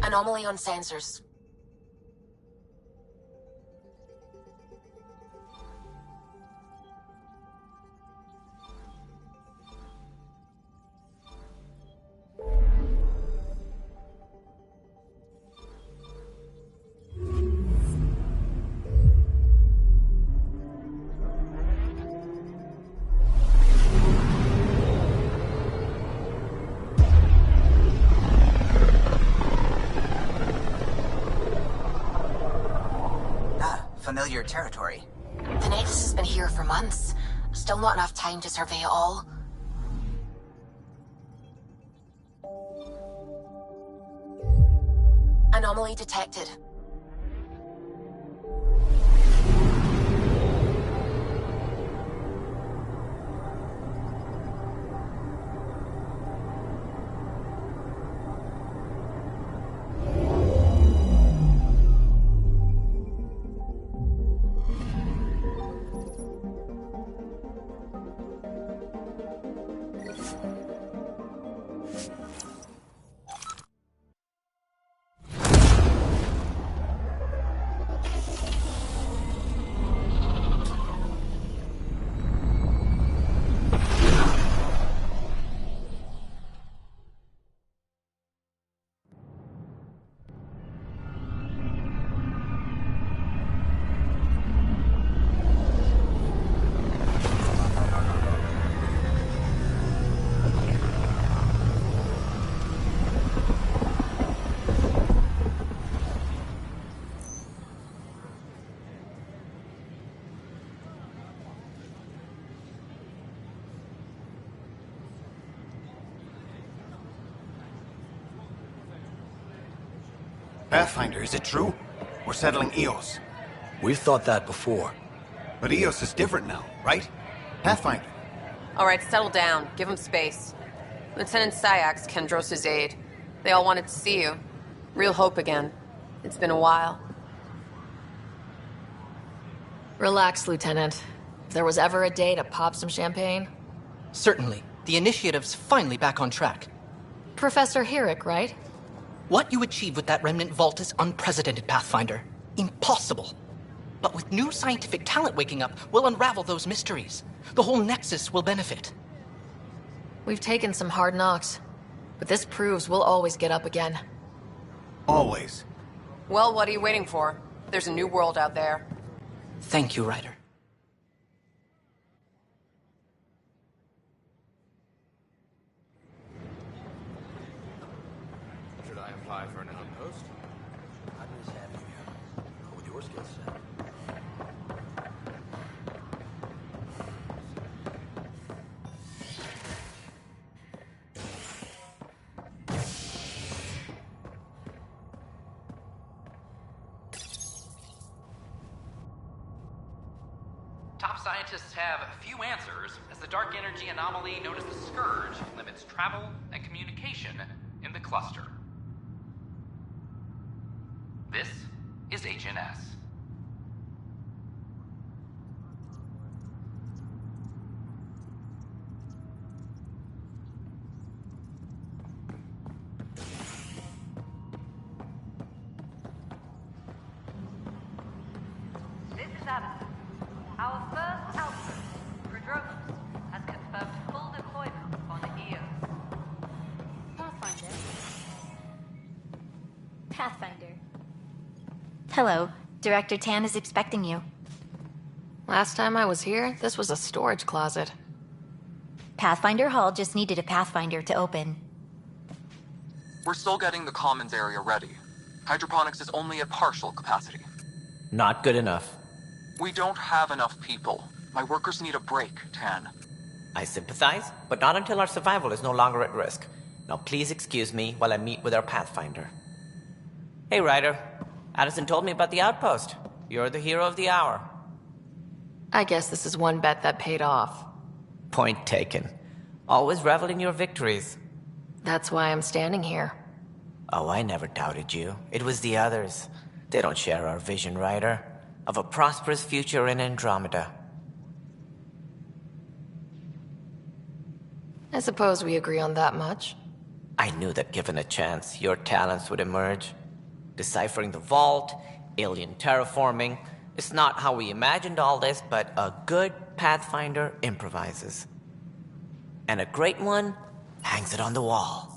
Anomaly on sensors. Familiar territory. The Nexus has been here for months. Still not enough time to survey it all. Anomaly detected. Pathfinder, is it true? We're settling Eos. We've thought that before. But Eos is different now, right? Pathfinder. All right, settle down. Give him space. Lieutenant Syax, Kendros' aide. They all wanted to see you. Real hope again. It's been a while. Relax, Lieutenant. If there was ever a day to pop some champagne... Certainly. The initiative's finally back on track. Professor Herrick, right? What you achieved with that remnant vault is unprecedented, Pathfinder. Impossible. But with new scientific talent waking up, we'll unravel those mysteries. The whole Nexus will benefit. We've taken some hard knocks, but this proves we'll always get up again. Always. Well, what are you waiting for? There's a new world out there. Thank you, Ryder. Should I apply for an outpost? I'm just happy with your skill set. Top scientists have few answers, as the dark energy anomaly known as the Scourge limits travel and communication in the cluster. This is HNS. This is Addison. Our first outpost, Prodromus, has confirmed full deployment on Eos. Pathfinder. Pathfinder. Hello. Director Tan is expecting you. Last time I was here, this was a storage closet. Pathfinder Hall just needed a Pathfinder to open. We're still getting the commons area ready. Hydroponics is only at partial capacity. Not good enough. We don't have enough people. My workers need a break, Tan. I sympathize, but not until our survival is no longer at risk. Now please excuse me while I meet with our Pathfinder. Hey, Ryder. Addison told me about the outpost. You're the hero of the hour. I guess this is one bet that paid off. Point taken. Always revel in your victories. That's why I'm standing here. Oh, I never doubted you. It was the others. They don't share our vision, Ryder, of a prosperous future in Andromeda. I suppose we agree on that much. I knew that given a chance, your talents would emerge. Deciphering the vault, alien terraforming. It's not how we imagined all this, but a good Pathfinder improvises. And a great one hangs it on the wall.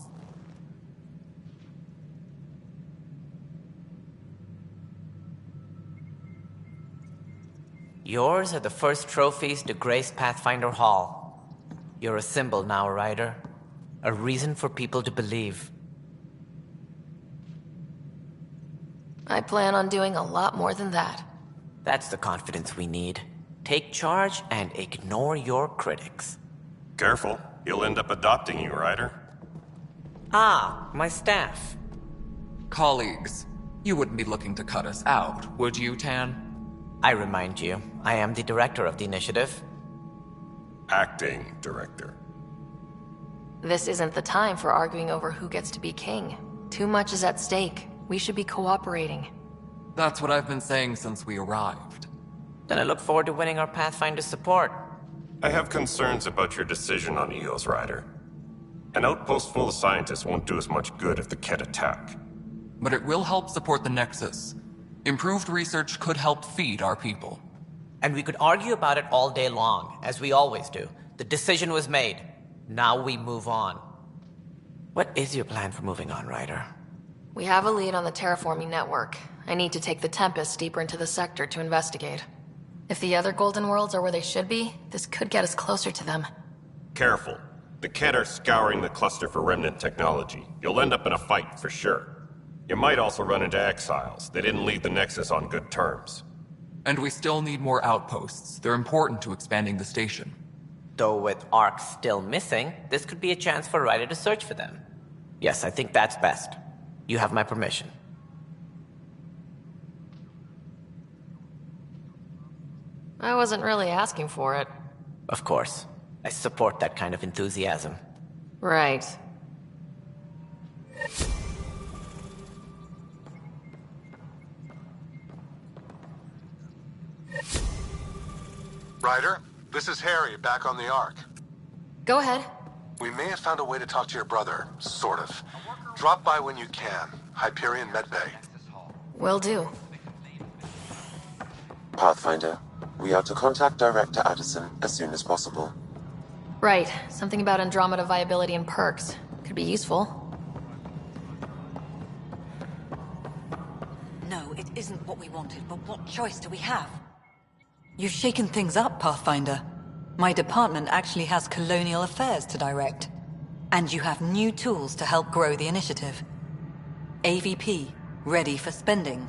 Yours are the first trophies to grace Pathfinder Hall. You're a symbol now, Ryder. A reason for people to believe. I plan on doing a lot more than that. That's the confidence we need. Take charge and ignore your critics. Careful. He'll end up adopting you, Ryder. Ah, my staff. Colleagues, you wouldn't be looking to cut us out, would you, Tan? I remind you, I am the director of the initiative. Acting director. This isn't the time for arguing over who gets to be king. Too much is at stake. We should be cooperating. That's what I've been saying since we arrived. Then I look forward to winning our Pathfinder support. I have concerns about your decision on Eos, Ryder. An outpost full of scientists won't do as much good if the Kett attack. But it will help support the Nexus. Improved research could help feed our people. And we could argue about it all day long, as we always do. The decision was made. Now we move on. What is your plan for moving on, Ryder? We have a lead on the terraforming network. I need to take the Tempest deeper into the sector to investigate. If the other Golden Worlds are where they should be, this could get us closer to them. Careful. The Kett are scouring the cluster for remnant technology. You'll end up in a fight, for sure. You might also run into exiles. They didn't leave the Nexus on good terms. And we still need more outposts. They're important to expanding the station. Though with Ark still missing, this could be a chance for Ryder to search for them. Yes, I think that's best. You have my permission. I wasn't really asking for it. Of course. I support that kind of enthusiasm. Right. Ryder, this is Harry, back on the Ark. Go ahead. We may have found a way to talk to your brother, sort of. Drop by when you can. Hyperion Medbay. Will do. Pathfinder, we are to contact Director Addison as soon as possible. Right. Something about Andromeda viability and perks. Could be useful. No, it isn't what we wanted, but what choice do we have? You've shaken things up, Pathfinder. My department actually has colonial affairs to direct. And you have new tools to help grow the initiative. AVP, ready for spending.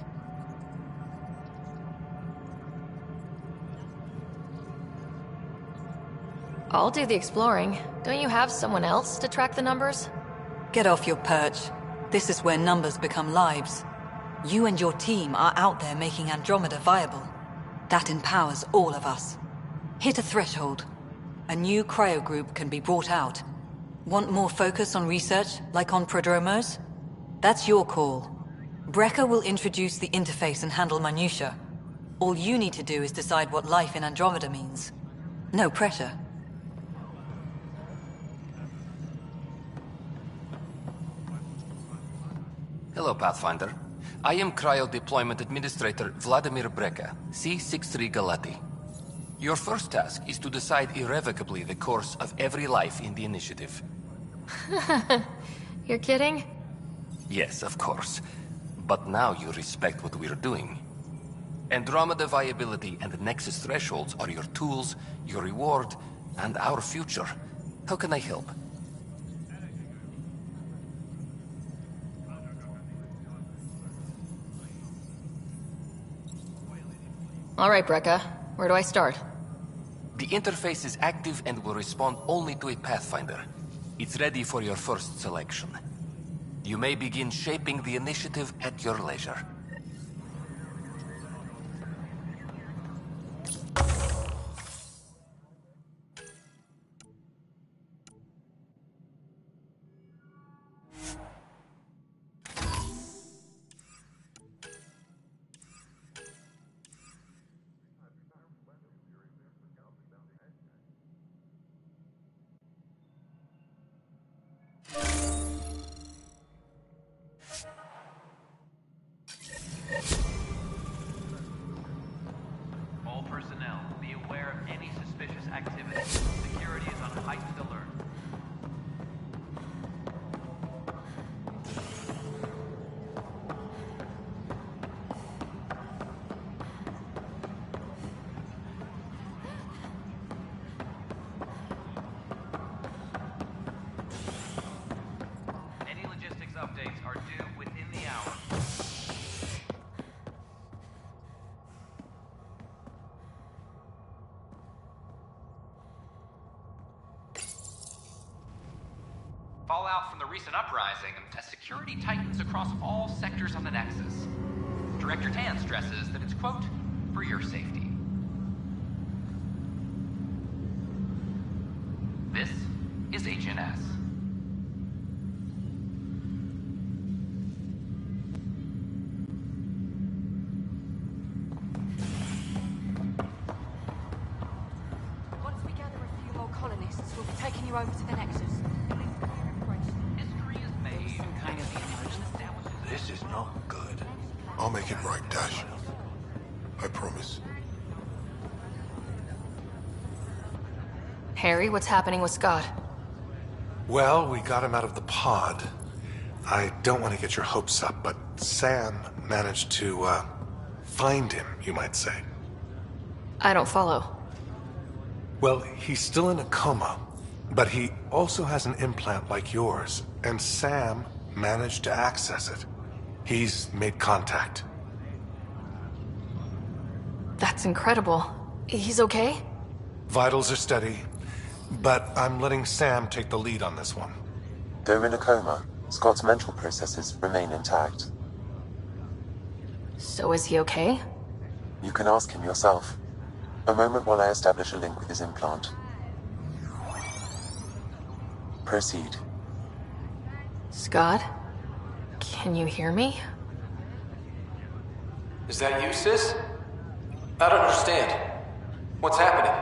I'll do the exploring. Don't you have someone else to track the numbers? Get off your perch. This is where numbers become lives. You and your team are out there making Andromeda viable. That empowers all of us. Hit a threshold. A new cryo group can be brought out. Want more focus on research, like on Prodromos? That's your call. Brecker will introduce the interface and handle minutiae. All you need to do is decide what life in Andromeda means. No pressure. Hello, Pathfinder. I am Cryo Deployment Administrator Vladimir Brecker, C-63 Galati. Your first task is to decide irrevocably the course of every life in the initiative. You're kidding? Yes, of course. But now you respect what we're doing. Andromeda viability and the Nexus thresholds are your tools, your reward, and our future. How can I help? All right, Brekka. Where do I start? The interface is active and will respond only to a Pathfinder. It's ready for your first selection. You may begin shaping the initiative at your leisure. personnel be aware of any suspicious activity. Security is on heightened alert. Any logistics updates are due within the hour. Fallout from the recent uprising as security tightens across all sectors on the Nexus. Director Tan stresses that it's, quote, for your safety. This is HNS. Once we gather a few more colonists, we'll be taking you over to the Nexus. History is made. Some kind of This is not good. I'll make it right, Dash. I promise. Harry, what's happening with Scott? Well, we got him out of the pod. I don't want to get your hopes up, but Sam managed to, find him, you might say. I don't follow. Well, he's still in a coma, but he also has an implant like yours, and Sam managed to access it. He's made contact. That's incredible. He's okay? Vitals are steady, but I'm letting Sam take the lead on this one. Though in a coma, Scott's mental processes remain intact. So is he okay? You can ask him yourself. A moment while I establish a link with his implant. Proceed. Scott? Can you hear me? Is that you, sis? I don't understand. What's happening?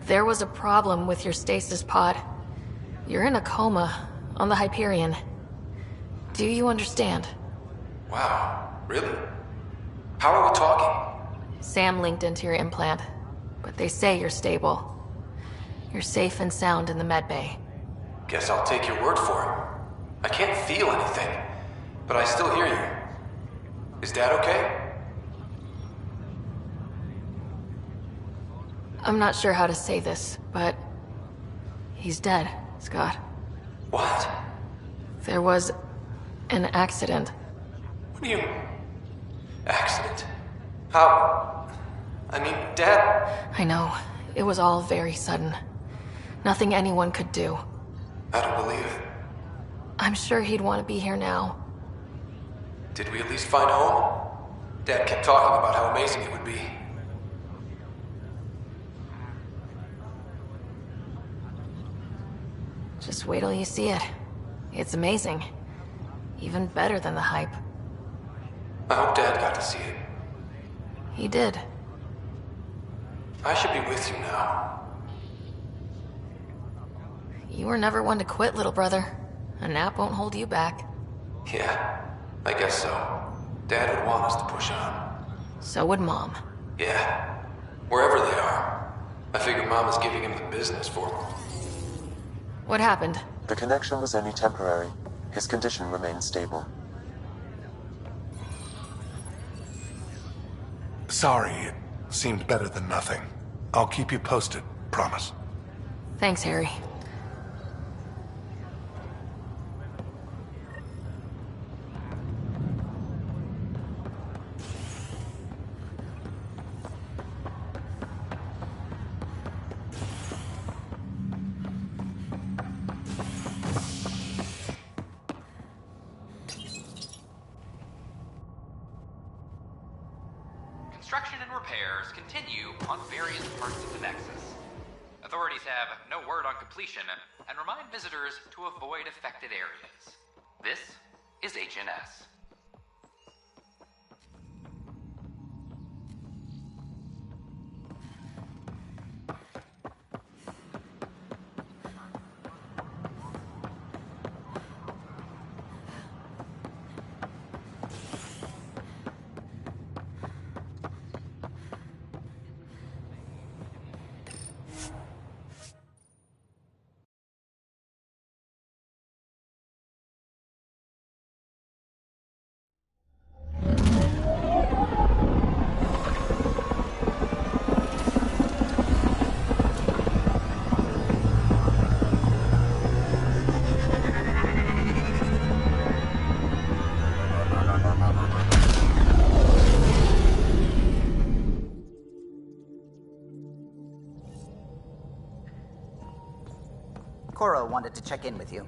There was a problem with your stasis pod. You're in a coma on the Hyperion. Do you understand? Wow, really? How are we talking? Sam linked into your implant, but they say you're stable. You're safe and sound in the medbay. Guess I'll take your word for it. I can't feel anything, but I still hear you. Is Dad okay? I'm not sure how to say this, but he's dead, Scott. What? There was an accident. What do you... Accident? How... I mean, Dad... I know. It was all very sudden. Nothing anyone could do. I don't believe it. I'm sure he'd want to be here now. Did we at least find home? Dad kept talking about how amazing it would be. Just wait till you see it. It's amazing. Even better than the hype. I hope Dad got to see it. He did. I should be with you now. You were never one to quit, little brother. A nap won't hold you back. Yeah, I guess so. Dad would want us to push on. So would Mom. Yeah, wherever they are. I figure Mama's giving him the business for them. What happened? The connection was only temporary. His condition remains stable. Sorry, it seemed better than nothing. I'll keep you posted, promise. Thanks, Harry. Construction and repairs continue on various parts of the Nexus. Authorities have no word on completion and remind visitors to avoid affected areas. This is HNS. Cora wanted to check in with you.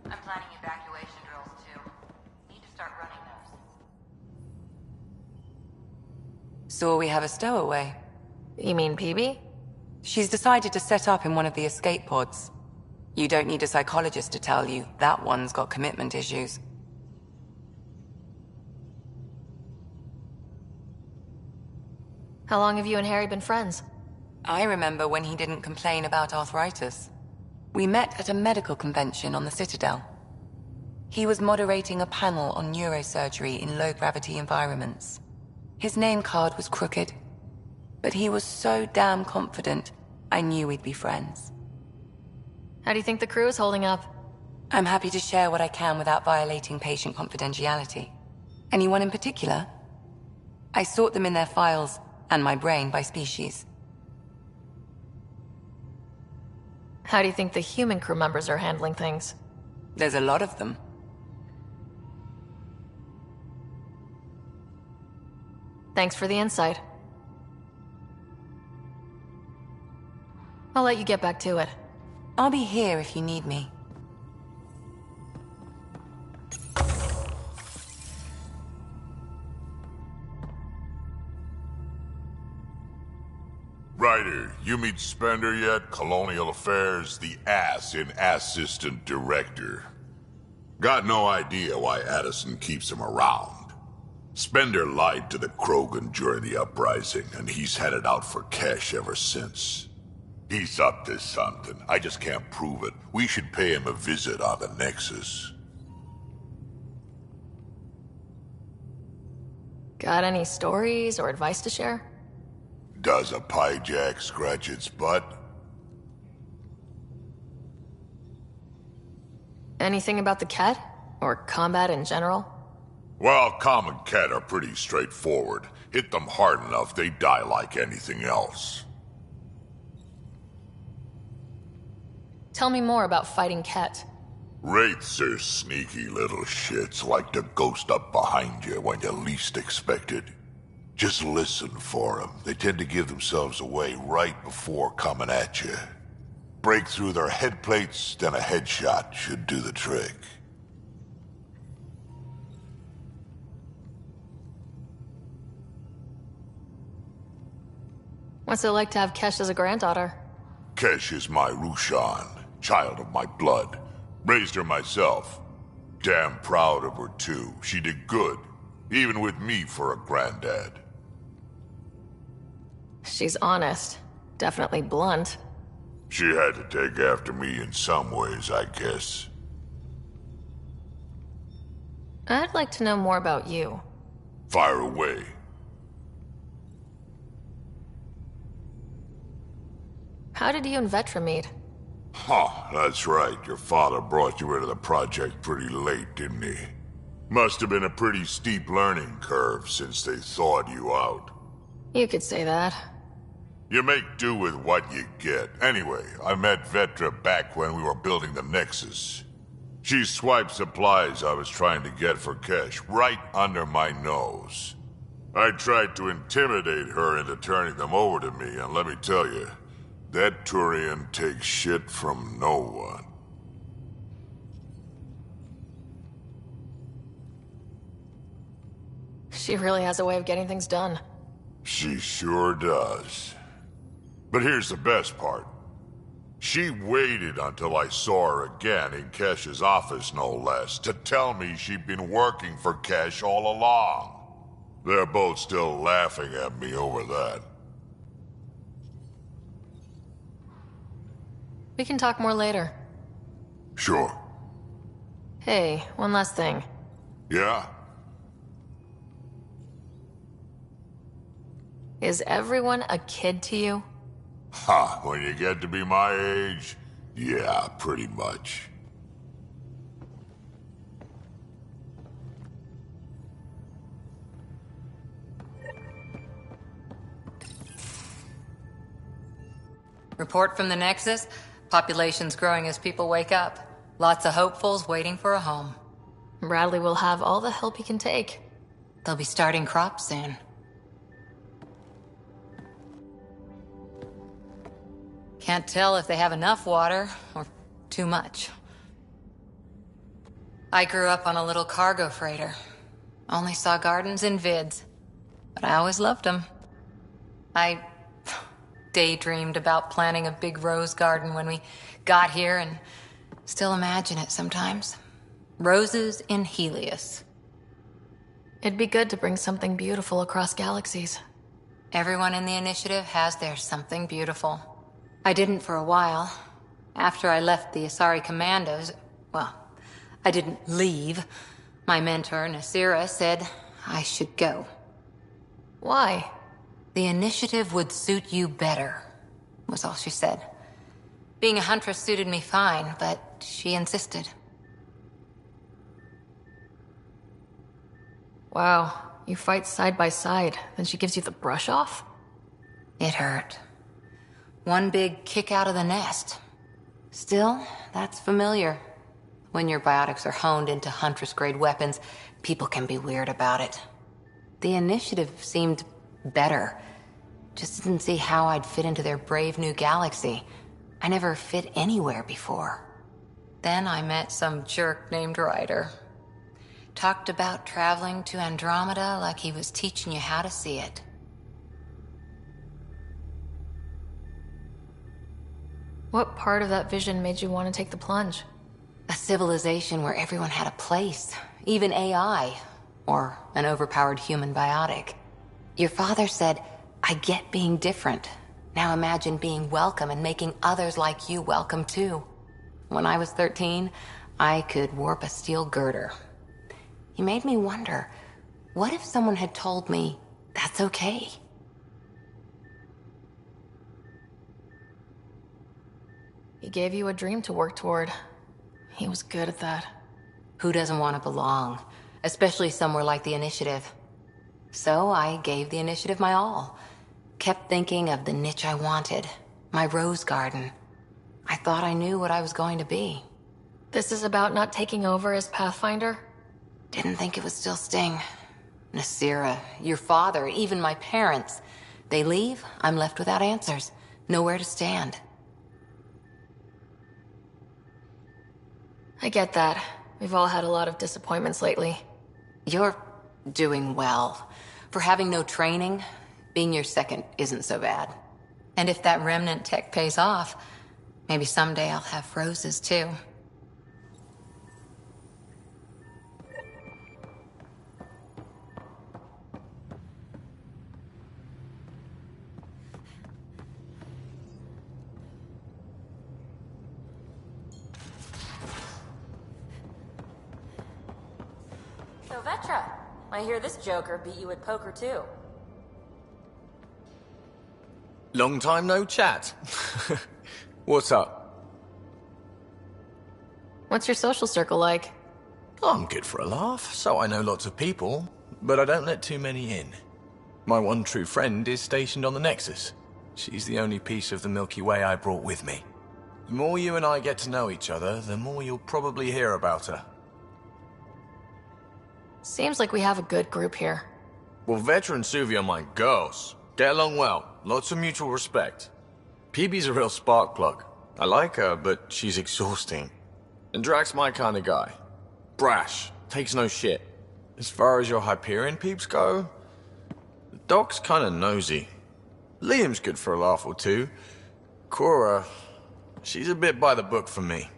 I'm planning evacuation drills too. Need to start running those. So we have a stowaway. You mean PB? She's decided to set up in one of the escape pods. You don't need a psychologist to tell you that one's got commitment issues. How long have you and Harry been friends? I remember when he didn't complain about arthritis. We met at a medical convention on the Citadel. He was moderating a panel on neurosurgery in low-gravity environments. His name card was crooked, but he was so damn confident, I knew we'd be friends. How do you think the crew is holding up? I'm happy to share what I can without violating patient confidentiality. Anyone in particular? I sort them in their files, and my brain by species. How do you think the human crew members are handling things? There's a lot of them. Thanks for the insight. I'll let you get back to it. I'll be here if you need me. Ryder, you meet Spender yet? Colonial Affairs, the ass in Assistant Director. Got no idea why Addison keeps him around. Spender lied to the Krogan during the uprising, and he's headed out for cash ever since. He's up to something. I just can't prove it. We should pay him a visit on the Nexus. Got any stories or advice to share? Does a pyjak scratch its butt? Anything about the Ket? Or combat in general? Well, common Ket are pretty straightforward. Hit them hard enough, they die like anything else. Tell me more about fighting Ket. Wraiths are sneaky little shits, like to ghost up behind you when you least expect it. Just listen for them. They tend to give themselves away right before coming at you. Break through their head plates, then a headshot should do the trick. What's it like to have Kesh as a granddaughter? Kesh is my Rushan, child of my blood. Raised her myself. Damn proud of her too. She did good, even with me for a granddad. She's honest. Definitely blunt. She had to take after me in some ways, I guess. I'd like to know more about you. Fire away. How did you and Vetra meet? Huh, that's right. Your father brought you into the project pretty late, didn't he? Must have been a pretty steep learning curve since they thawed you out. You could say that. You make do with what you get. Anyway, I met Vetra back when we were building the Nexus. She swiped supplies I was trying to get for Kesh right under my nose. I tried to intimidate her into turning them over to me, and let me tell you, that Turian takes shit from no one. She really has a way of getting things done. She sure does. But here's the best part. She waited until I saw her again in Kesh's office, no less, to tell me she'd been working for Kesh all along. They're both still laughing at me over that. We can talk more later. Sure. Hey, one last thing. Yeah? Is everyone a kid to you? Ha, when you get to be my age, yeah, pretty much. Report from the Nexus. Population's growing as people wake up. Lots of hopefuls waiting for a home. Bradley will have all the help he can take. They'll be starting crops soon. Can't tell if they have enough water or too much. I grew up on a little cargo freighter. Only saw gardens in vids, but I always loved them. I daydreamed about planting a big rose garden when we got here and still imagine it sometimes. Roses in Helios. It'd be good to bring something beautiful across galaxies. Everyone in the initiative has their something beautiful. I didn't for a while. After I left the Asari Commandos, well, I didn't leave. My mentor, Nasira, said I should go. Why? The initiative would suit you better, was all she said. Being a huntress suited me fine, but she insisted. Wow, you fight side by side, then she gives you the brush off? It hurt. One big kick out of the nest. Still, that's familiar. When your biotics are honed into Huntress-grade weapons, people can be weird about it. The initiative seemed better. Just didn't see how I'd fit into their brave new galaxy. I never fit anywhere before. Then I met some jerk named Ryder. Talked about traveling to Andromeda like he was teaching you how to see it. What part of that vision made you want to take the plunge? A civilization where everyone had a place, even AI, or an overpowered human biotic. Your father said, I get being different. Now imagine being welcome and making others like you welcome too. When I was 13, I could warp a steel girder. He made me wonder, what if someone had told me that's okay? He gave you a dream to work toward. He was good at that. Who doesn't want to belong? Especially somewhere like the Initiative. So I gave the Initiative my all. Kept thinking of the niche I wanted. My rose garden. I thought I knew what I was going to be. This is about not taking over as Pathfinder? Didn't think it would still sting. Nasira, your father, even my parents. They leave, I'm left without answers. Nowhere to stand. I get that. We've all had a lot of disappointments lately. You're doing well. For having no training, being your second isn't so bad. And if that remnant tech pays off, maybe someday I'll have roses too. So Vetra, I hear this joker beat you at poker too. Long time no chat. What's up? What's your social circle like? I'm good for a laugh, so I know lots of people, but I don't let too many in. My one true friend is stationed on the Nexus. She's the only piece of the Milky Way I brought with me. The more you and I get to know each other, the more you'll probably hear about her. Seems like we have a good group here. Well, Vetra and Suvi are my girls. Get along well. Lots of mutual respect. PB's a real spark plug. I like her, but she's exhausting. And Drax's my kind of guy. Brash. Takes no shit. As far as your Hyperion peeps go, the doc's kinda nosy. Liam's good for a laugh or two. Cora, she's a bit by the book for me.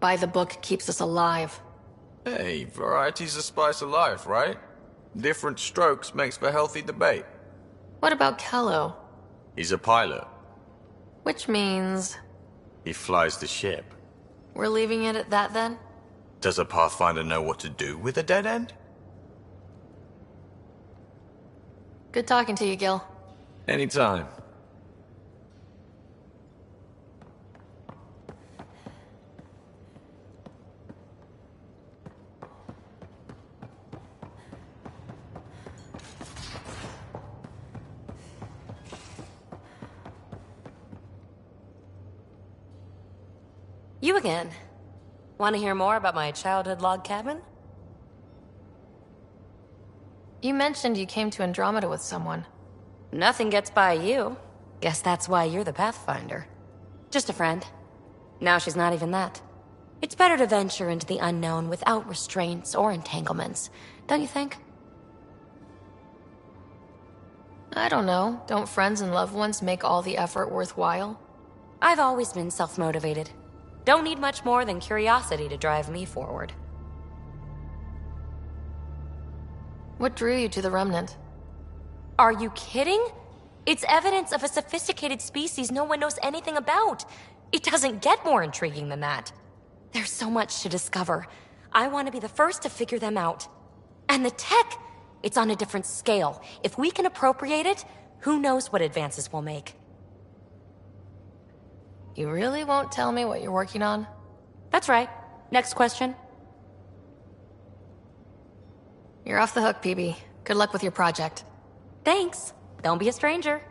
By the book keeps us alive. Hey, variety's the spice of life, right? Different strokes makes for healthy debate. What about Kello? He's a pilot. Which means... He flies the ship. we're leaving it at that then? Does a Pathfinder know what to do with a dead end? Good talking to you, Gil. Anytime. You again. Want to hear more about my childhood log cabin? You mentioned you came to Andromeda with someone. Nothing gets by you. Guess that's why you're the Pathfinder. Just a friend. Now she's not even that. It's better to venture into the unknown without restraints or entanglements, don't you think? I don't know. Don't friends and loved ones make all the effort worthwhile? I've always been self-motivated. Don't need much more than curiosity to drive me forward. What drew you to the Remnant? Are you kidding? It's evidence of a sophisticated species no one knows anything about. It doesn't get more intriguing than that. There's so much to discover. I want to be the first to figure them out. And the tech, it's on a different scale. If we can appropriate it, who knows what advances we'll make. You really won't tell me what you're working on? That's right. Next question. You're off the hook, PB. Good luck with your project. Thanks. Don't be a stranger.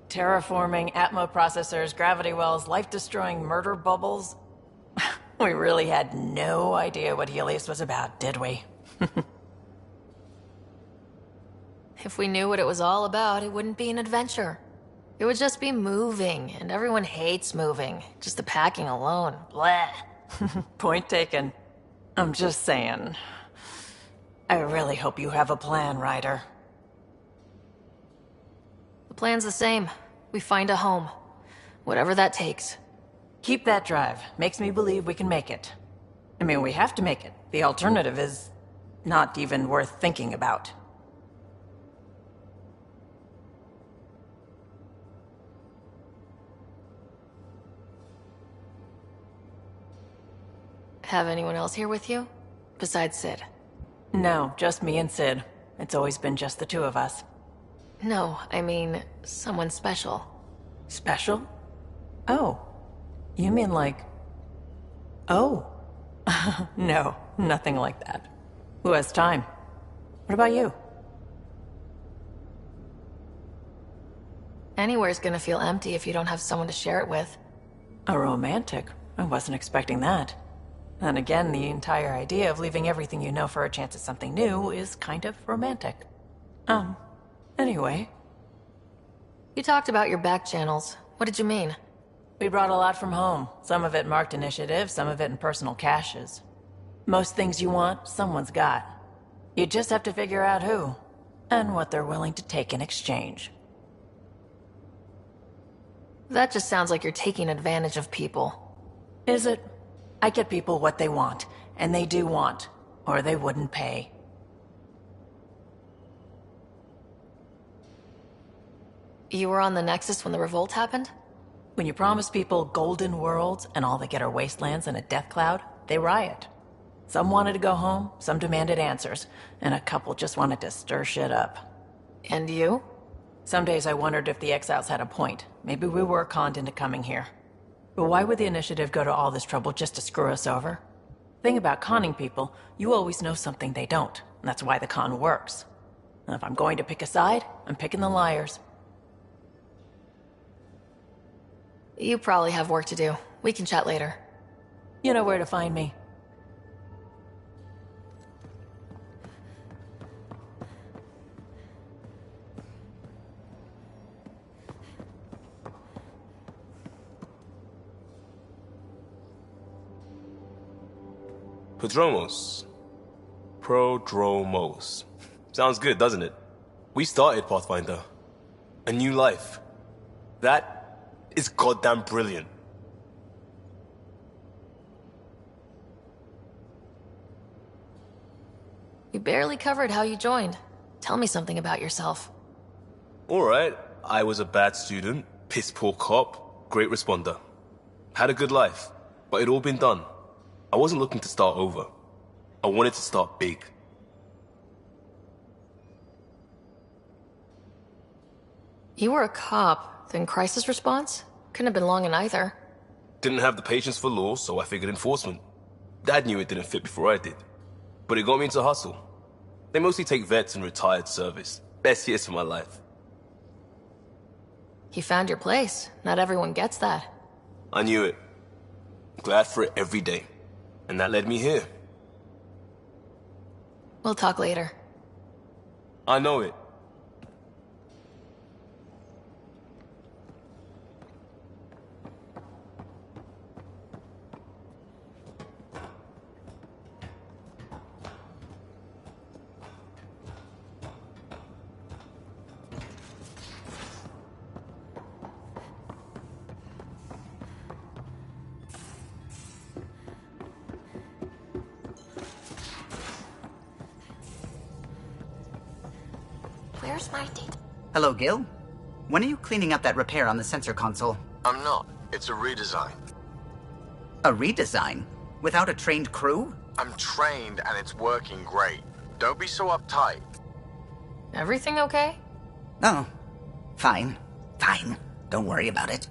Terraforming, Atmo processors, gravity wells, life-destroying murder bubbles. We really had no idea what Helios was about, did we? If we knew what it was all about, it wouldn't be an adventure. It would just be moving, and everyone hates moving. Just the packing alone. Bleh. Point taken. I'm just saying. I really hope you have a plan, Ryder. The plan's the same. We find a home. Whatever that takes. Keep that drive. Makes me believe we can make it. I mean, we have to make it. The alternative is not even worth thinking about. Have anyone else here with you? Besides Sid? No, just me and Sid. It's always been just the two of us. No, I mean, someone special. Special? Oh. You mean like... Oh. No, nothing like that. Who has time? What about you? Anywhere's gonna feel empty if you don't have someone to share it with. A romantic? I wasn't expecting that. And again, the entire idea of leaving everything you know for a chance at something new is kind of romantic. Anyway. You talked about your back channels. What did you mean? We brought a lot from home. Some of it marked initiative, some of it in personal caches. Most things you want, someone's got. You just have to figure out who, and what they're willing to take in exchange. That just sounds like you're taking advantage of people. Is it? I get people what they want, and they do want, or they wouldn't pay. You were on the Nexus when the revolt happened? When you promise people golden worlds and all they get are wastelands and a death cloud, they riot. Some wanted to go home, some demanded answers, and a couple just wanted to stir shit up. And you? Some days I wondered if the exiles had a point. Maybe we were conned into coming here. But why would the initiative go to all this trouble just to screw us over? Thing about conning people, you always know something they don't, and that's why the con works. And if I'm going to pick a side, I'm picking the liars. You probably have work to do. We can chat later. You know where to find me. Prodromos. Prodromos. Sounds good, doesn't it? We started Pathfinder. A new life. That is goddamn brilliant. You barely covered how you joined. Tell me something about yourself. Alright, I was a bad student, piss poor cop, great responder. Had a good life, but it'd all been done. I wasn't looking to start over. I wanted to start big. You were a cop, then crisis response? Couldn't have been long in either. Didn't have the patience for law, so I figured enforcement. Dad knew it didn't fit before I did. But it got me into hustle. They mostly take vets and retired service. Best years of my life. You found your place. Not everyone gets that. I knew it. Glad for it every day. And that led me here. We'll talk later. I know it. Where's my data? Hello, Gil. When are you cleaning up that repair on the sensor console? I'm not. It's a redesign. A redesign? Without a trained crew? I'm trained and it's working great. Don't be so uptight. Everything okay? Oh, fine. Fine. Don't worry about it.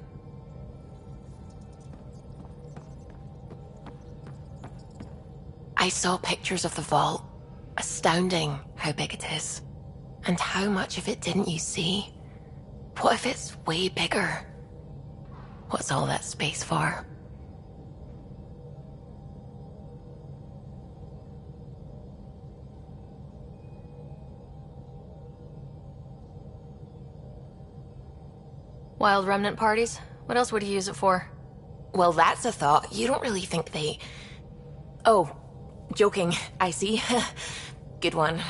I saw pictures of the vault. Astounding how big it is. And how much of it didn't you see? What if it's way bigger? What's all that space for? Wild remnant parties? What else would you use it for? Well, that's a thought. You don't really think they... Oh, joking. I see. Good one.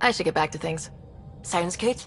I should get back to things. Sounds good.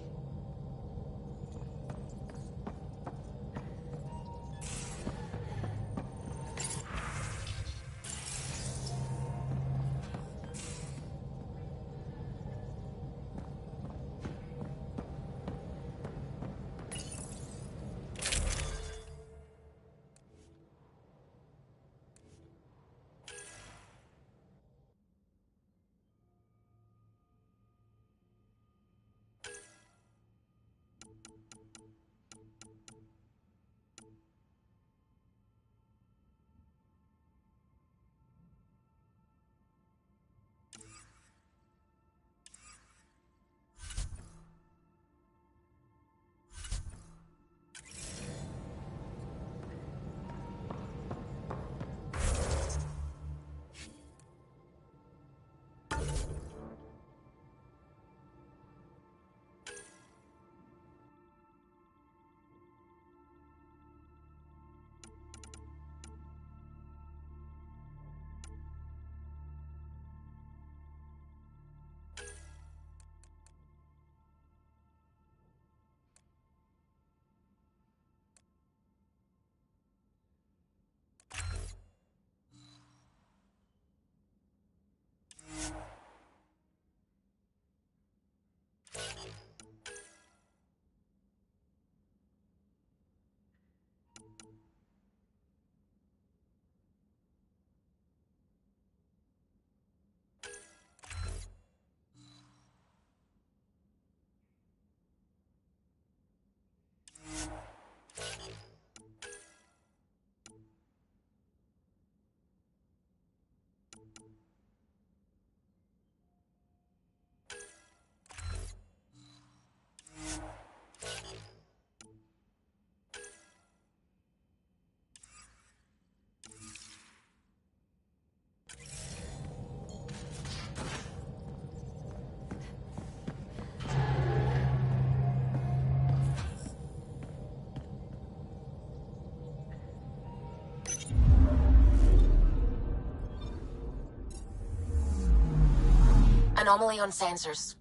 anomaly on sensors.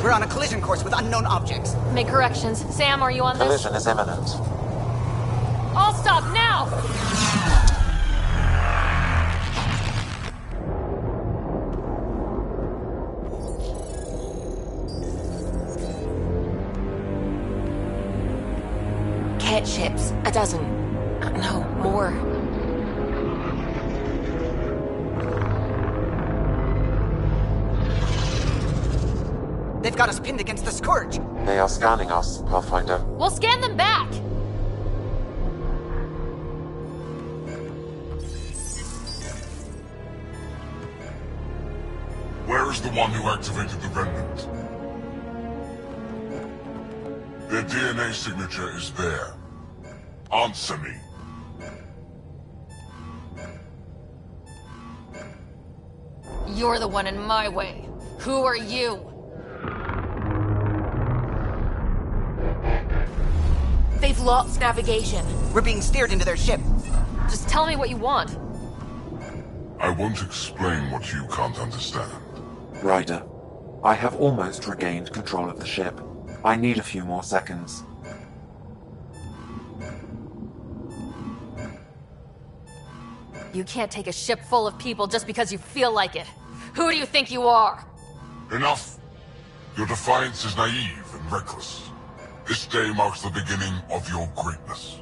We're on a collision course with unknown objects. Make corrections. Sam, are you on this? Collision is imminent. All stop now! Cat ships. A dozen. No, more. They've got us pinned against the Scourge. They are scanning us, Pathfinder. We'll scan them back! Where is the one who activated the remnant? Their DNA signature is there. Answer me. You're the one in my way. Who are you? They've lost navigation. We're being steered into their ship. Just tell me what you want. I won't explain what you can't understand. Ryder, I have almost regained control of the ship. I need a few more seconds. You can't take a ship full of people just because you feel like it. Who do you think you are? Enough! Your defiance is naive and reckless. This day marks the beginning of your greatness.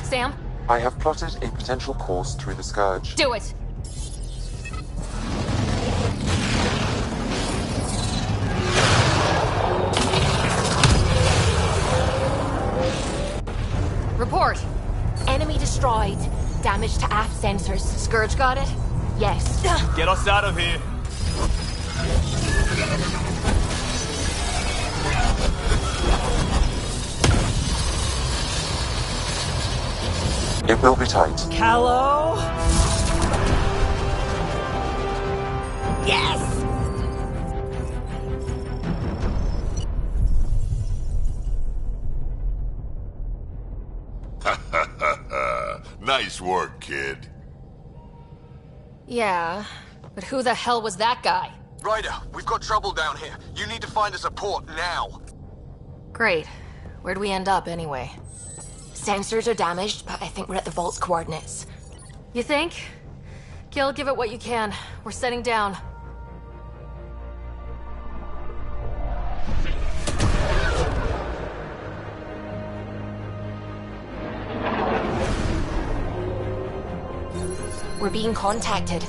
Sam? I have plotted a potential course through the Scourge. Do it! Report. Enemy destroyed. Damage to aft sensors. Scourge got it? Yes. Get us out of here. It will be tight. Callow? Yes! Nice work, kid. Yeah, but who the hell was that guy? Ryder, we've got trouble down here. You need to find us a port now. Great. Where'd we end up, anyway? Sensors are damaged, but I think we're at the vault's coordinates. You think? Gil, give it what you can. We're setting down. We're being contacted.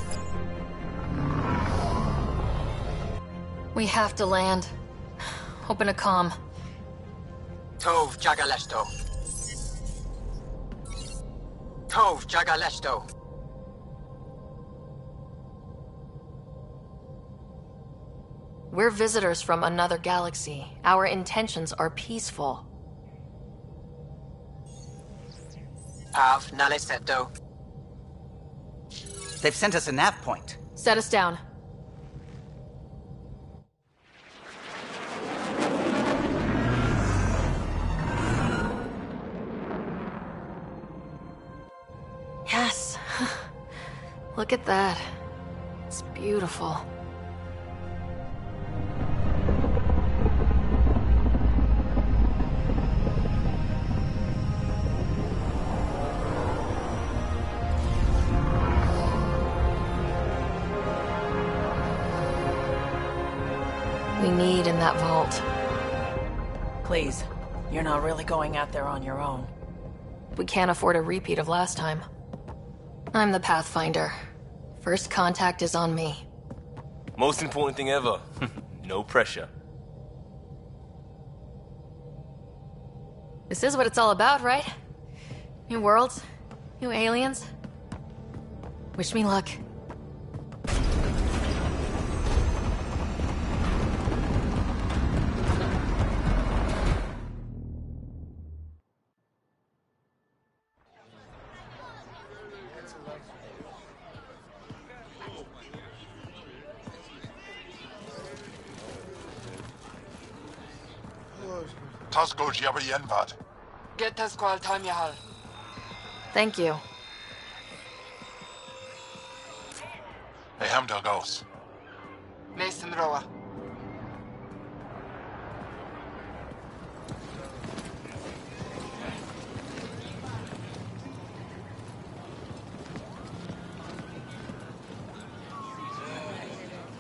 We have to land. Open a comm. Tov Jagalesto. Tov Jagalesto. We're visitors from another galaxy. Our intentions are peaceful. Av Naleseto. They've sent us a nav point. Set us down. Yes. Look at that. It's beautiful. We need in that vault. Please, you're not really going out there on your own. We can't afford a repeat of last time. I'm the Pathfinder. First contact is on me. Most important thing ever. No pressure. This is what it's all about, right? New worlds, new aliens. Wish me luck. Tasko Jabayenvad. Get Tasqual Tamyahal. Thank you. Hey, Hamdal goes. Mason Roa.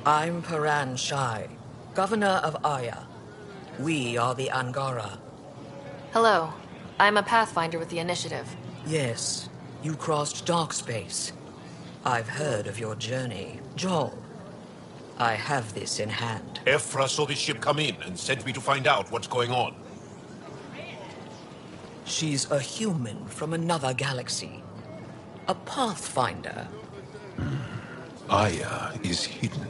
I'm Paran Shai, Governor of Aya. We are the Angara. Hello. I'm a Pathfinder with the Initiative. Yes, you crossed dark space. I've heard of your journey, Joel. I have this in hand. Ephra saw this ship come in and sent me to find out what's going on. She's a human from another galaxy. A Pathfinder. Aya is hidden,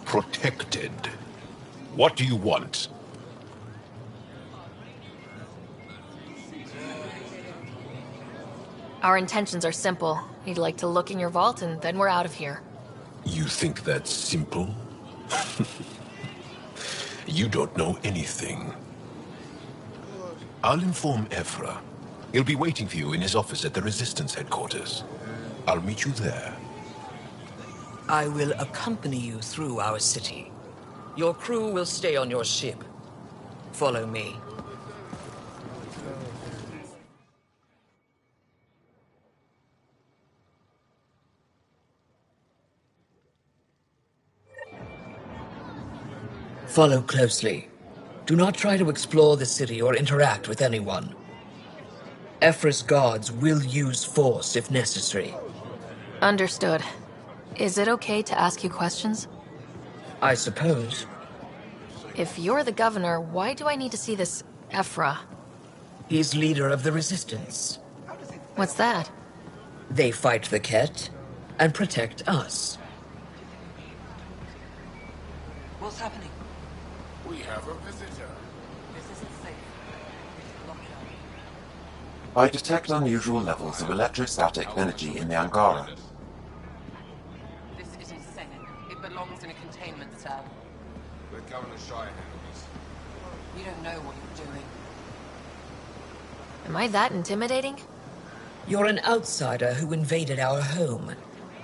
protected. What do you want? Our intentions are simple. We'd like to look in your vault and then we're out of here. You think that's simple? You don't know anything. I'll inform Ephra. He'll be waiting for you in his office at the Resistance headquarters. I'll meet you there. I will accompany you through our city. Your crew will stay on your ship. Follow me. Follow closely. Do not try to explore the city or interact with anyone. Ephra's guards will use force if necessary. Understood. Is it okay to ask you questions? I suppose. If you're the governor, why do I need to see this Ephra? He's leader of the Resistance. What's that? They fight the Ket and protect us. What's happening? We have a visitor. This isn't safe. I detect unusual levels of electrostatic energy in the Angara. This isn't safe. It belongs in a containment cell. Let Governor Shire handle this. You don't know what you're doing. Am I that intimidating? You're an outsider who invaded our home.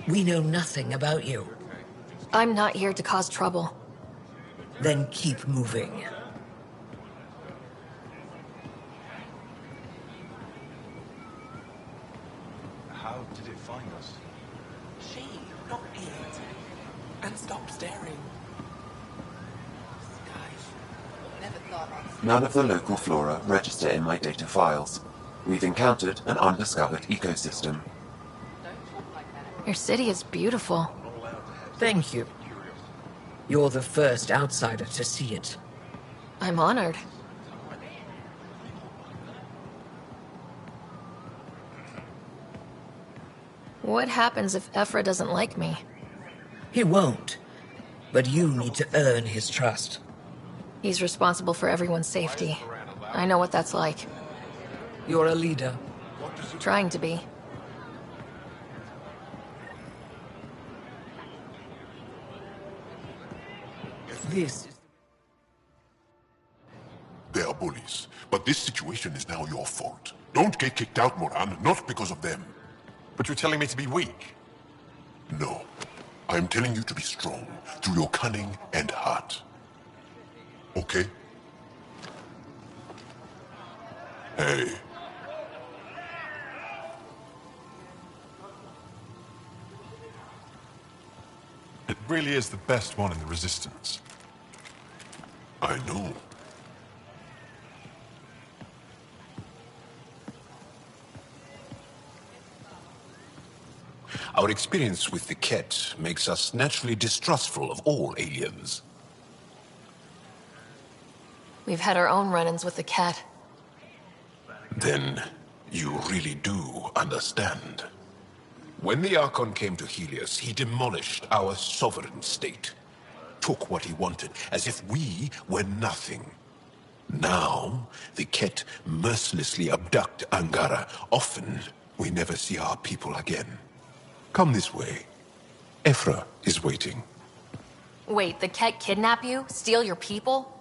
We know nothing about you. I'm not here to cause trouble. Then keep moving. How did it find us? She, not it. And stop staring. Guys, never thought I'd... None of the local flora register in my data files. We've encountered an undiscovered ecosystem. Your city is beautiful. Thank you. You're the first outsider to see it. I'm honored. What happens if Ephra doesn't like me? He won't. But you need to earn his trust. He's responsible for everyone's safety. I know what that's like. You're a leader. Trying to be. This is... They are bullies, but this situation is now your fault. Don't get kicked out, Moran, not because of them. But you're telling me to be weak? No. I'm telling you to be strong, through your cunning and heart. Okay? Hey. It really is the best one in the Resistance. I know. Our experience with the Ket makes us naturally distrustful of all aliens. We've had our own run-ins with the Ket. Then you really do understand. When the Archon came to Helios, he demolished our sovereign state. Took what he wanted, as if we were nothing. Now, the Ket mercilessly abduct Angara. Often, we never see our people again. Come this way. Ephra is waiting. Wait, the Ket kidnap you? Steal your people?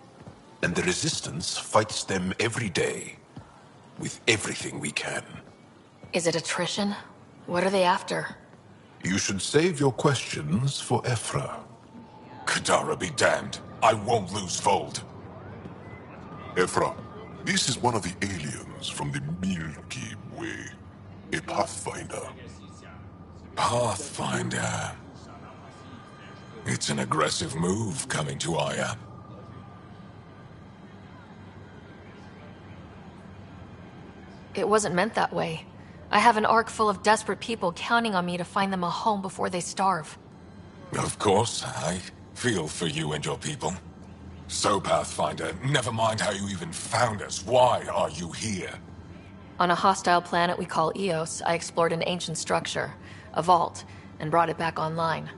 And the Resistance fights them every day. With everything we can. Is it attrition? What are they after? You should save your questions for Ephra. Kadara be damned. I won't lose Fold. Ephra, this is one of the aliens from the Milky Way. A Pathfinder. Pathfinder. It's an aggressive move coming to Aya. It wasn't meant that way. I have an ark full of desperate people counting on me to find them a home before they starve. Of course, I feel for you and your people. So, Pathfinder, never mind how you even found us. Why are you here? On a hostile planet we call Eos, I explored an ancient structure, a vault, and brought it back online.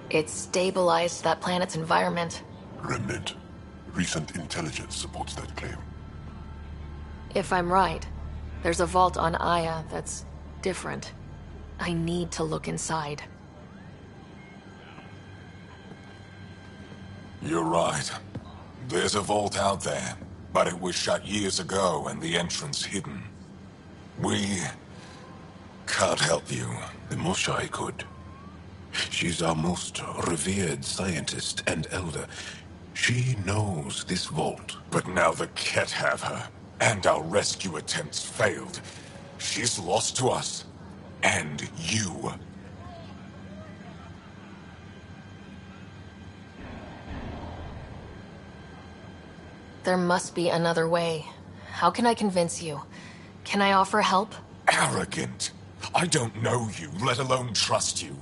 It stabilized that planet's environment. Remnant. Recent intelligence supports that claim. If I'm right, there's a vault on Aya that's different. I need to look inside. You're right. There's a vault out there, but it was shut years ago and the entrance hidden. We can't help you. The Moshai could. She's our most revered scientist and elder. She knows this vault. But now the Ket have her, and our rescue attempts failed. She's lost to us. And you. There must be another way. How can I convince you? Can I offer help? Arrogant. I don't know you, let alone trust you.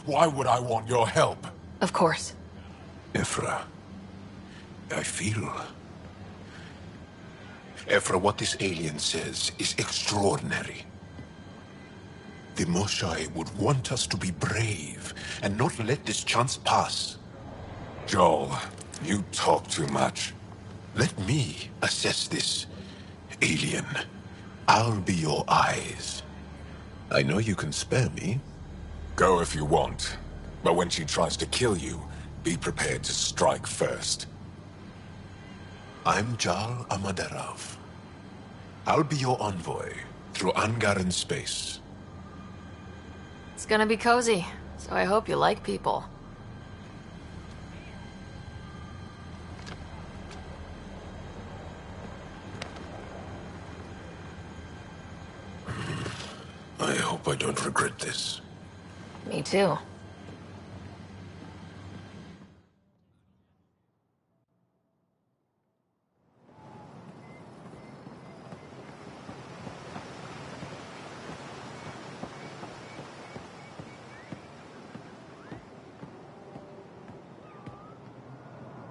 Why would I want your help? Of course. Ephra, I feel... Ephra, what this alien says is extraordinary. The Moshai would want us to be brave and not let this chance pass. Joel, you talk too much. Let me assess this, alien. I'll be your eyes. I know you can spare me. Go if you want, but when she tries to kill you, be prepared to strike first. I'm Jal Amaderov. I'll be your envoy through Angaran space. It's gonna be cozy, so I hope you like people. I hope I don't regret this. Me too.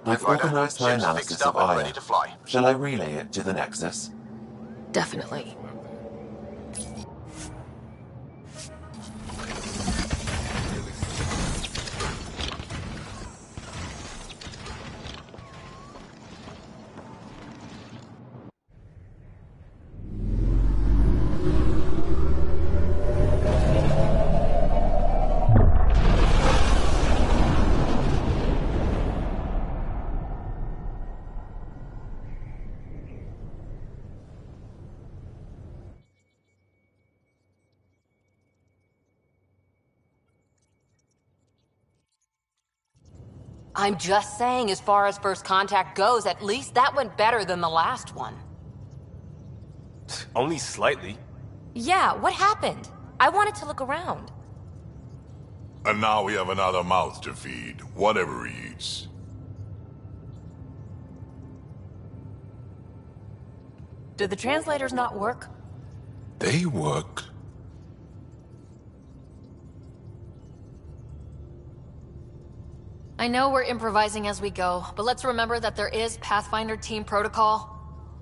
I've organized my analysis of Aya. Shall I relay it to the Nexus? Definitely. I'm just saying, as far as first contact goes, at least that went better than the last one. Only slightly. Yeah, what happened? I wanted to look around. And now we have another mouth to feed, whatever he eats. Did the translators not work? They work. I know we're improvising as we go, but let's remember that there is Pathfinder team protocol.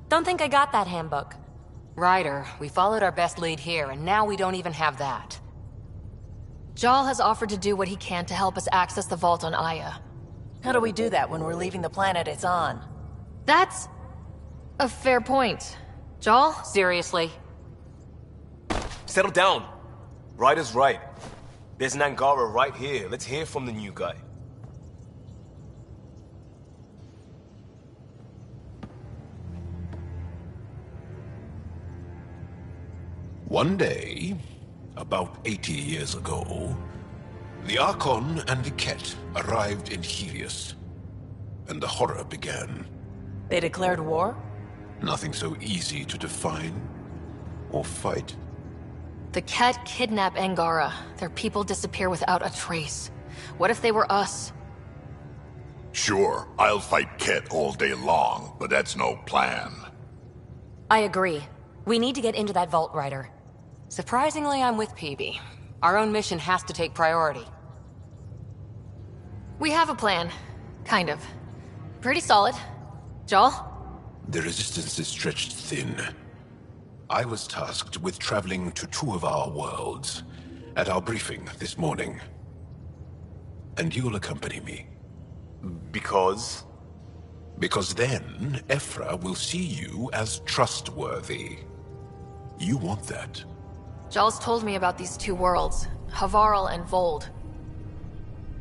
Don't think I got that handbook. Ryder, we followed our best lead here, and now we don't even have that. Jal has offered to do what he can to help us access the vault on Aya. How do we do that when we're leaving the planet it's on? That's a fair point. Jal? Seriously? Settle down. Ryder's right. There's an Angara right here. Let's hear from the new guy. One day, about 80 years ago, the Archon and the Ket arrived in Helios, and the horror began. They declared war? Nothing so easy to define or fight. The Ket kidnap Angara. Their people disappear without a trace. What if they were us? Sure, I'll fight Ket all day long, but that's no plan. I agree. We need to get into that vault, Ryder. Surprisingly, I'm with PB. Our own mission has to take priority. We have a plan. Kind of. Pretty solid. Joel? The resistance is stretched thin. I was tasked with traveling to 2 of our worlds at our briefing this morning. And you'll accompany me. Because? Because then, Ephra will see you as trustworthy. You want that. Joel's told me about these 2 worlds, Havarl and Vold.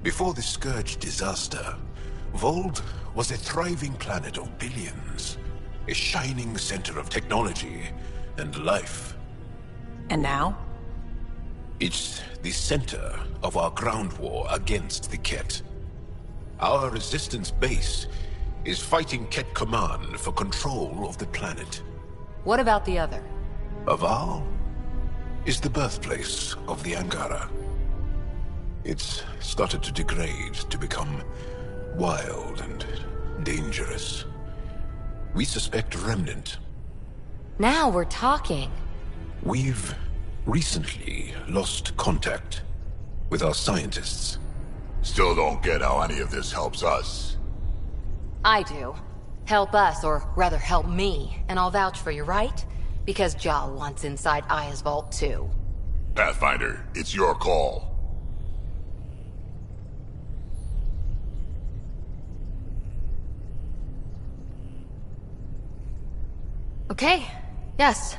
Before the Scourge disaster, Vold was a thriving planet of billions. A shining center of technology and life. And now? It's the center of our ground war against the Ket. Our resistance base is fighting Ket Command for control of the planet. What about the other? Havarl is the birthplace of the Angara. It's started to degrade, to become wild and dangerous. We suspect Remnant. Now we're talking. We've recently lost contact with our scientists. Still don't get how any of this helps us. I do. Help us, or rather help me, and I'll vouch for you, right? Because Jal wants inside Aya's vault too. Pathfinder, it's your call. Okay. Yes.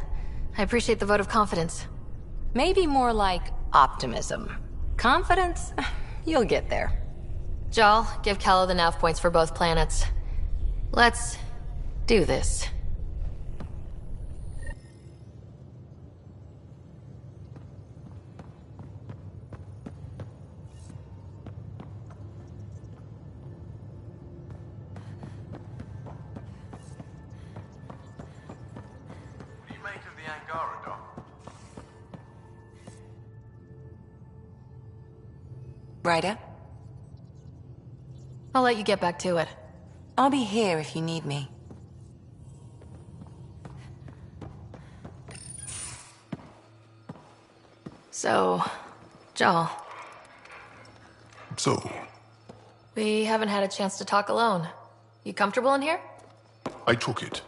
I appreciate the vote of confidence. Maybe more like optimism. Confidence? You'll get there. Jal, give Calla the nav points for both planets. Let's do this. Ryder? I'll let you get back to it. I'll be here if you need me. So, Jal. So? We haven't had a chance to talk alone. You comfortable in here? I took it.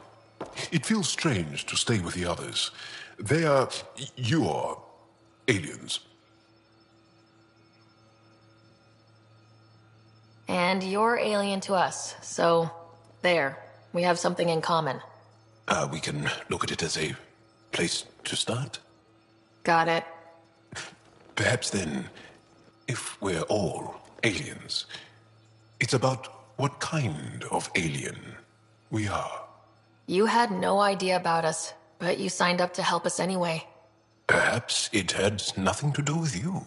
It feels strange to stay with the others. They are... you are... aliens. And you're alien to us, so... there. We have something in common. We can look at it as a place to start. Got it. Perhaps then, if we're all aliens, it's about what kind of alien we are. You had no idea about us, but you signed up to help us anyway. Perhaps it had nothing to do with you.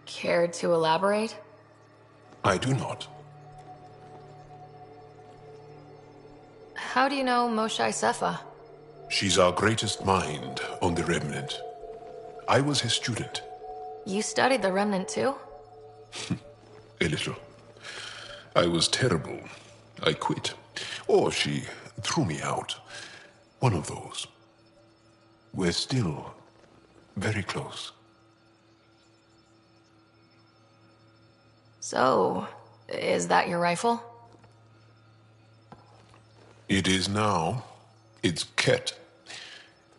Care to elaborate? I do not. How do you know Moshae Sefa? She's our greatest mind on the Remnant. I was his student. You studied the Remnant too? A little. I was terrible. I quit. Or she threw me out. One of those. We're still very close. So, is that your rifle? It is now. It's Ket.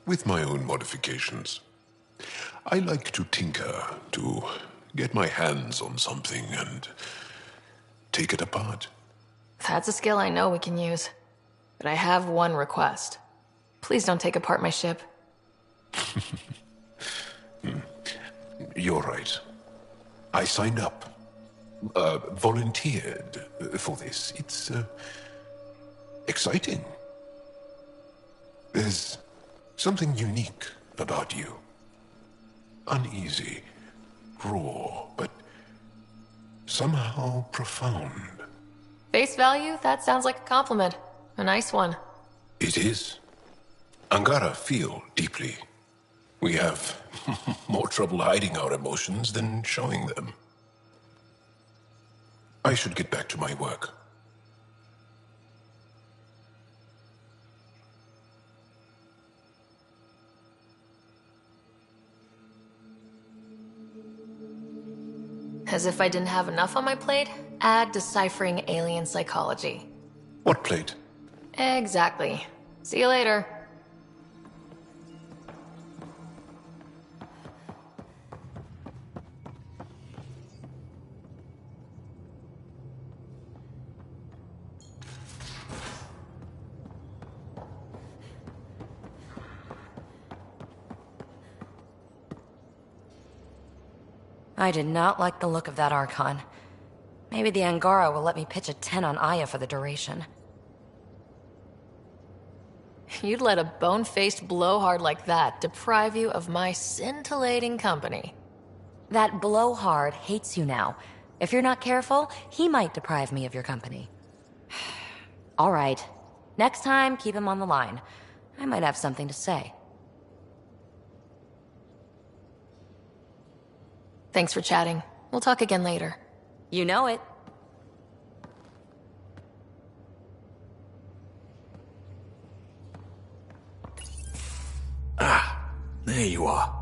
With my own modifications. I like to tinker, to get my hands on something and take it apart. That's a skill I know we can use. But I have one request. Please don't take apart my ship. You're right. I signed up. Volunteered for this. It's exciting. There's something unique about you. Uneasy, raw, but somehow profound. Face value? That sounds like a compliment. A nice one. It is. Angara feel deeply. We have more trouble hiding our emotions than showing them. I should get back to my work. As if I didn't have enough on my plate, add deciphering alien psychology. What plate? Exactly. See you later. I did not like the look of that Archon. Maybe the Angara will let me pitch a 10 on Aya for the duration. You'd let a bone-faced blowhard like that deprive you of my scintillating company. That blowhard hates you now. If you're not careful, he might deprive me of your company. All right. Next time, keep him on the line. I might have something to say. Thanks for chatting. We'll talk again later. You know it. Ah, there you are.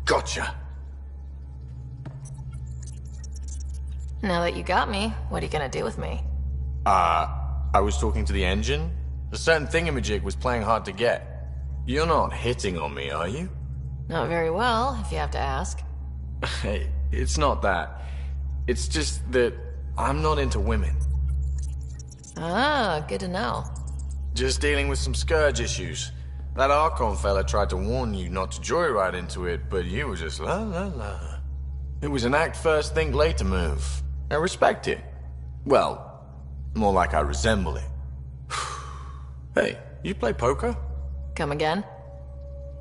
Gotcha. Now that you got me, what are you gonna do with me? I was talking to the engine. A certain thingamajig was playing hard to get. You're not hitting on me, are you? Not very well, if you have to ask. Hey, it's not that. It's just that I'm not into women. Ah, good to know. Just dealing with some scourge issues. That Archon fella tried to warn you not to joyride into it, but you were just la la la. It was an act first, think later move. I respect it. Well, more like I resemble it. Hey, you play poker? Come again?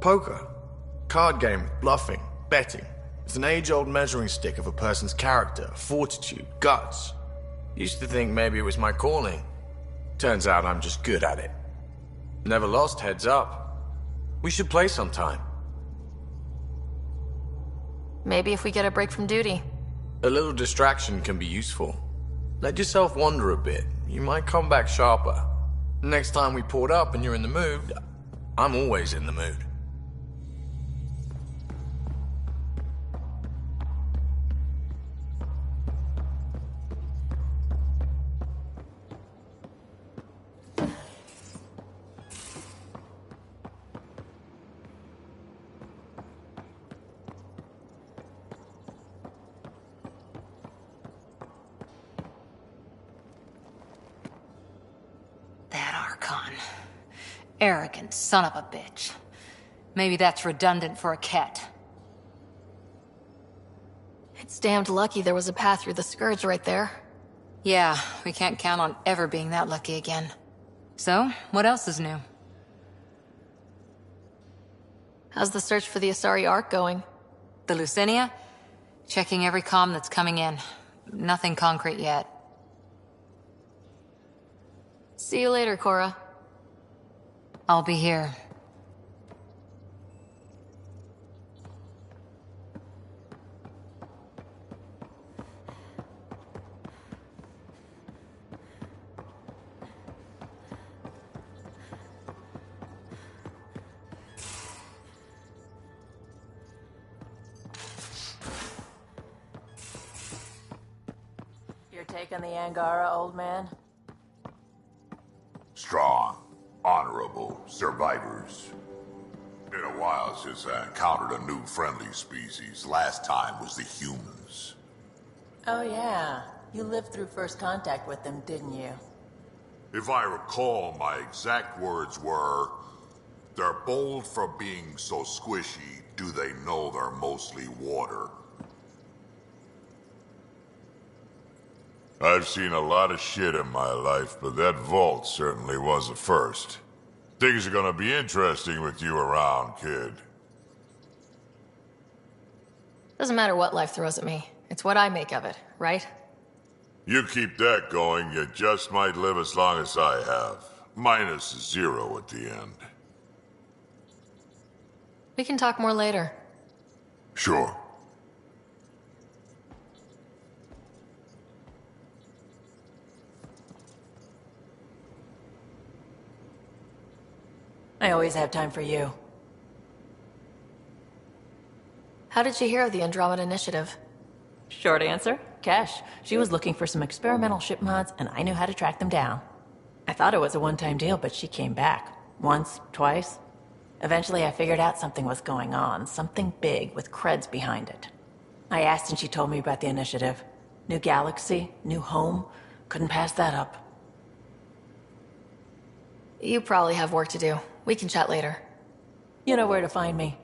Poker. Card game, bluffing, betting. It's an age-old measuring stick of a person's character, fortitude, guts. Used to think maybe it was my calling. Turns out I'm just good at it. Never lost, heads up. We should play sometime. Maybe if we get a break from duty. A little distraction can be useful. Let yourself wander a bit. You might come back sharper. Next time we port up and you're in the mood, I'm always in the mood. Arrogant son of a bitch. Maybe that's redundant for a cat. It's damned lucky there was a path through the Scourge right there. Yeah, we can't count on ever being that lucky again. So, what else is new? How's the search for the Asari Ark going? The Lucinia? Checking every comm that's coming in. Nothing concrete yet. See you later, Cora. I'll be here. You're taking the Angara, old man? Strong, honorable survivors. Been a while since I encountered a new friendly species. Last time was the humans. Oh yeah, you lived through first contact with them, didn't you? If I recall, my exact words were, "They're bold for being so squishy, do they know they're mostly water?" I've seen a lot of shit in my life, but that vault certainly was a first. Things are gonna be interesting with you around, kid. Doesn't matter what life throws at me. It's what I make of it, right? You keep that going, you just might live as long as I have. Minus 0 at the end. We can talk more later. Sure. I always have time for you. How did she hear of the Andromeda Initiative? Short answer, Cash. She was looking for some experimental ship mods, and I knew how to track them down. I thought it was a one-time deal, but she came back. Once, twice. Eventually I figured out something was going on, something big with creds behind it. I asked and she told me about the initiative. New galaxy, new home. Couldn't pass that up. You probably have work to do. We can chat later. You know where to find me.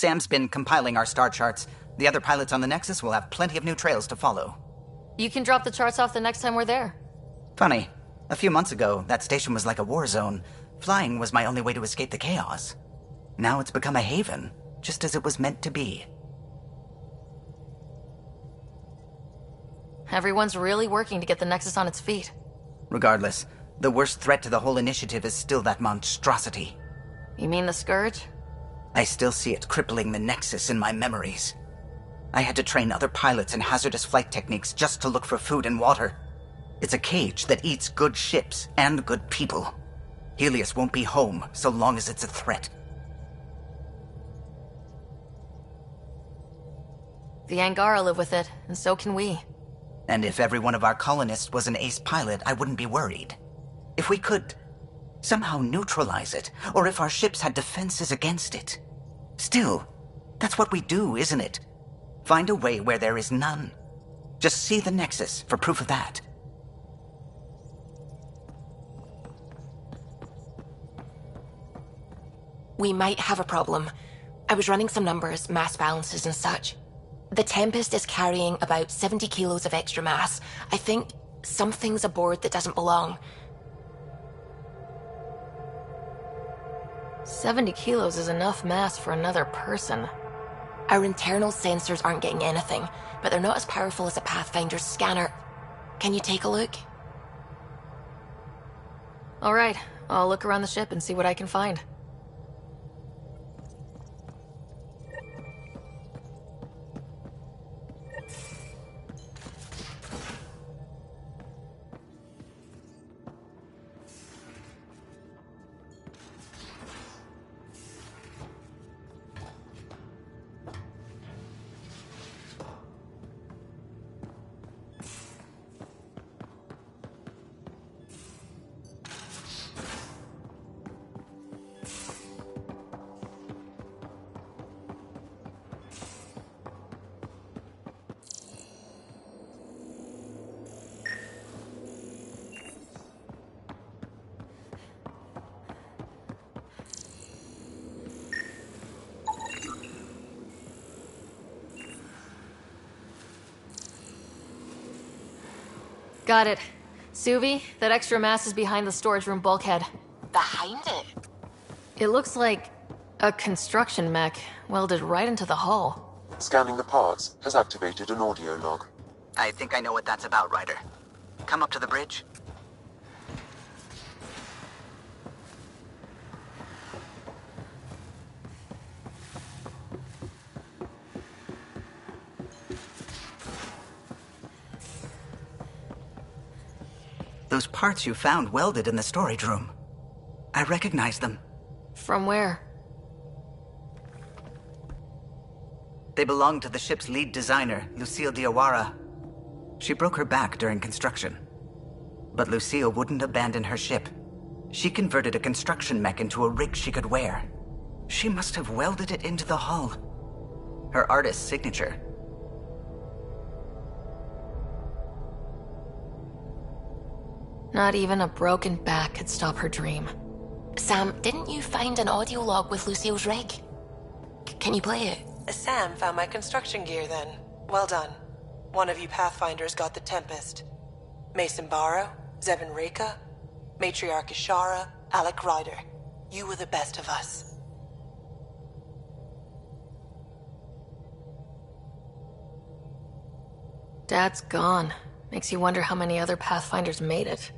Sam's been compiling our star charts. The other pilots on the Nexus will have plenty of new trails to follow. You can drop the charts off the next time we're there. Funny. A few months ago, that station was like a war zone. Flying was my only way to escape the chaos. Now it's become a haven, just as it was meant to be. Everyone's really working to get the Nexus on its feet. Regardless, the worst threat to the whole initiative is still that monstrosity. You mean the Scourge? I still see it crippling the Nexus in my memories. I had to train other pilots in hazardous flight techniques just to look for food and water. It's a cage that eats good ships and good people. Helios won't be home so long as it's a threat. The Angara live with it, and so can we. And if every one of our colonists was an ace pilot, I wouldn't be worried. If we could somehow neutralize it, or if our ships had defenses against it. Still, that's what we do, isn't it? Find a way where there is none. Just see the Nexus for proof of that. We might have a problem. I was running some numbers, mass balances and such. The Tempest is carrying about 70 kilos of extra mass. I think something's aboard that doesn't belong. 70 kilos is enough mass for another person. Our internal sensors aren't getting anything, but they're not as powerful as a Pathfinder's scanner. Can you take a look? All right, I'll look around the ship and see what I can find. Got it. Suvi, that extra mass is behind the storage room bulkhead. Behind it? It looks like a construction mech welded right into the hull. Scanning the parts has activated an audio log. I think I know what that's about, Ryder. come up to the bridge? Those parts you found welded in the storage room. I recognize them. From where? They belong to the ship's lead designer, Lucille Diawara. She broke her back during construction. But Lucille wouldn't abandon her ship. She converted a construction mech into a rig she could wear. She must have welded it into the hull. Her artist's signature. Not even a broken back could stop her dream. Sam, didn't you find an audio log with Lucille's rig? Can you play it? Sam found my construction gear then. Well done. One of you Pathfinders got the Tempest. Mason Barrow, Zevin Reka, Matriarch Ishara, Alec Ryder. You were the best of us. Dad's gone. Makes you wonder how many other Pathfinders made it.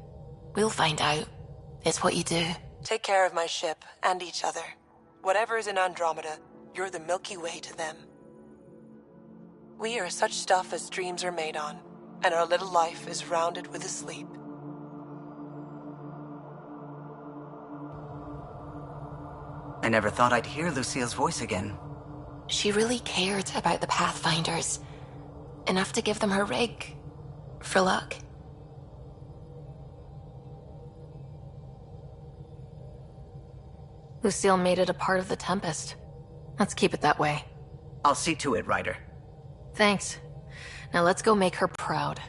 We'll find out. It's what you do. Take care of my ship and each other. Whatever is in Andromeda, you're the Milky Way to them. We are such stuff as dreams are made on, and our little life is rounded with a sleep. I never thought I'd hear Lucille's voice again. She really cared about the Pathfinders. Enough to give them her rig. For luck. Lucille made it a part of the Tempest. Let's keep it that way. I'll see to it, Ryder. Thanks. Now let's go make her proud.